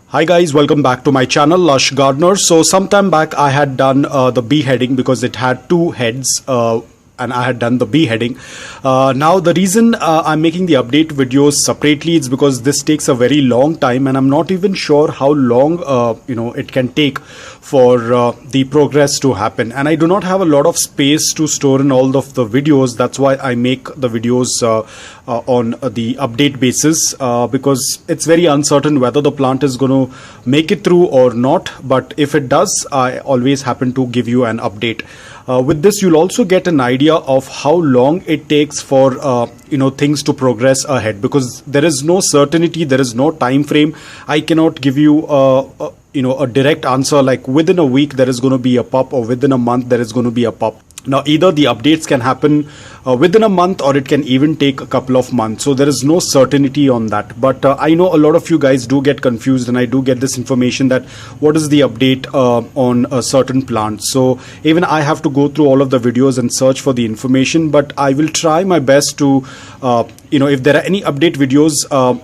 Hi guys, welcome back to my channel Lush Gardener. So sometime back I had done the beheading because it had two heads and I had done the beheading. Now the reason I'm making the update videos separately is because this takes a very long time and I'm not even sure how long it can take for the progress to happen, and I do not have a lot of space to store in all of the videos. That's why I make the videos on the update basis because it's very uncertain whether the plant is going to make it through or not, but if it does, I always happen to give you an update. With this you'll also get an idea of how long it takes for things to progress ahead, because there is no certainty, there is no time frame. I cannot give you a direct answer like within a week there is going to be a pup or within a month there is going to be a pup. Now either the updates can happen within a month or it can even take a couple of months, so there is no certainty on that. But I know a lot of you guys do get confused and I do get this information that what is the update on a certain plant. So even I have to go through all of the videos and search for the information, but I will try my best to if there are any update videos,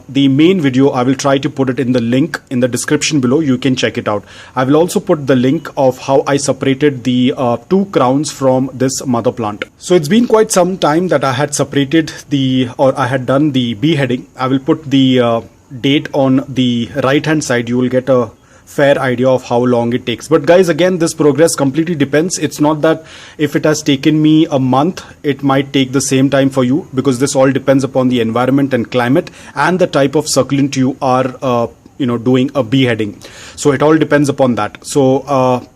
the main video I will try to put it in the link in the description below. You can check it out. I will also put the link of how I separated the two crowns from this mother plant. So it's been quite some time that I had separated I had done the beheading. I will put the date on the right hand side. You will get a fair idea of how long it takes. But guys, again, this progress completely depends. It's not that if it has taken me a month, it might take the same time for you, because this all depends upon the environment and climate and the type of succulent you are doing a beheading. So it all depends upon that. So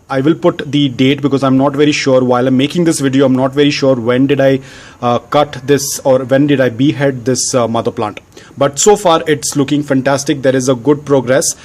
I will put the date because I'm not very sure while I'm making this video. I'm not very sure when did I cut this or when did I behead this mother plant. But so far it's looking fantastic. There is a good progress.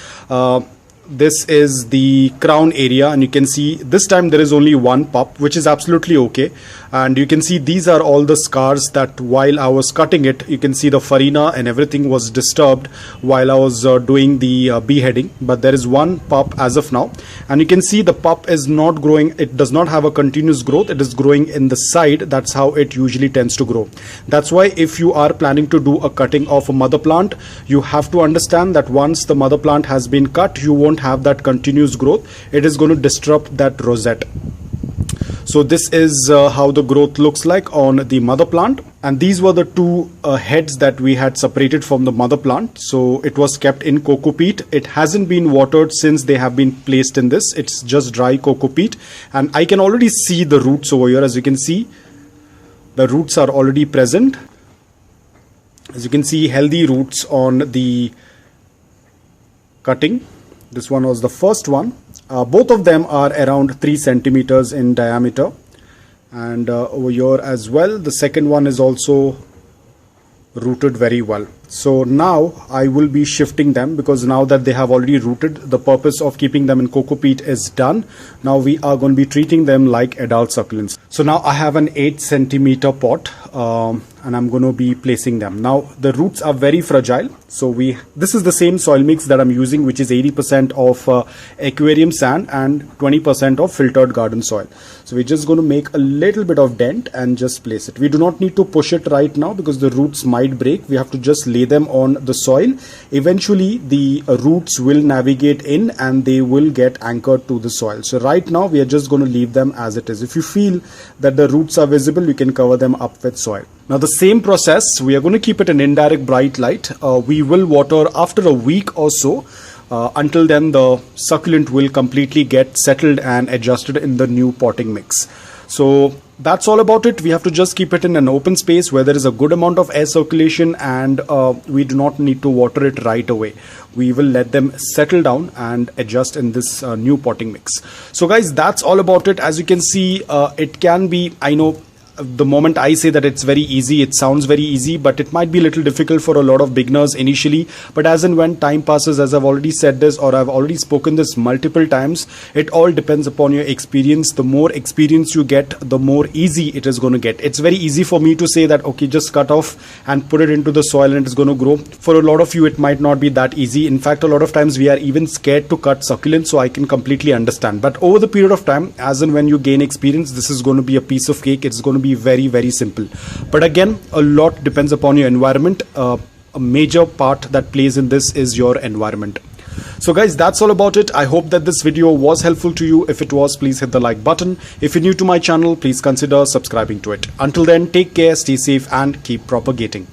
This is the crown area and you can see this time there is only one pup, which is absolutely okay. And you can see these are all the scars that while I was cutting it, you can see the farina and everything was disturbed while I was doing the beheading. But there is one pup as of now, and you can see the pup is not growing. It does not have a continuous growth. It is growing in the side. That's how it usually tends to grow. That's why if you are planning to do a cutting of a mother plant, you have to understand that once the mother plant has been cut, you won't have that continuous growth. It is going to disrupt that rosette. So this is how the growth looks like on the mother plant, and these were the two heads that we had separated from the mother plant. So it was kept in coco peat. It hasn't been watered since they have been placed in this. It's just dry coco peat, and I can already see the roots over here. As you can see, the roots are already present. As you can see, healthy roots on the cutting. This one was the first one. Both of them are around 3 centimeters in diameter, and over here as well the second one is also rooted very well. So now I will be shifting them, because now that they have already rooted, the purpose of keeping them in coco peat is done. Now we are going to be treating them like adult succulents. So now I have an 8 centimeter pot and I'm going to be placing them. Now the roots are very fragile, so this is the same soil mix that I'm using, which is 80% of aquarium sand and 20% of filtered garden soil. So we're just going to make a little bit of dent and just place it. We do not need to push it right now because the roots might break. We have to just lay them on the soil. Eventually the roots will navigate in and they will get anchored to the soil. So right now we are just going to leave them as it is. If you feel that the roots are visible, you can cover them up with soil. Now the same process, we are going to keep it in indirect bright light. We will water after a week or so. Until then the succulent will completely get settled and adjusted in the new potting mix. So that's all about it. We have to just keep it in an open space where there is a good amount of air circulation, and we do not need to water it right away. We will let them settle down and adjust in this new potting mix. So guys, that's all about it. As you can see, it can be, I know the moment I say that it's very easy, it sounds very easy, but it might be a little difficult for a lot of beginners initially. But as and when time passes, as I've already said this, or I've already spoken this multiple times, it all depends upon your experience. The more experience you get, the more easy it is going to get. It's very easy for me to say that, okay, just cut off and put it into the soil and it's going to grow. For a lot of you, it might not be that easy. In fact, a lot of times we are even scared to cut succulents, so I can completely understand. But over the period of time, as and when you gain experience, this is going to be a piece of cake. It's going to be very, very simple. But again, a lot depends upon your environment. a major part that plays in this is your environment. So guys, that's all about it. I hope that this video was helpful to you. If it was, please hit the like button. If you're new to my channel, please consider subscribing to it. Until then, take care, stay safe, and keep propagating.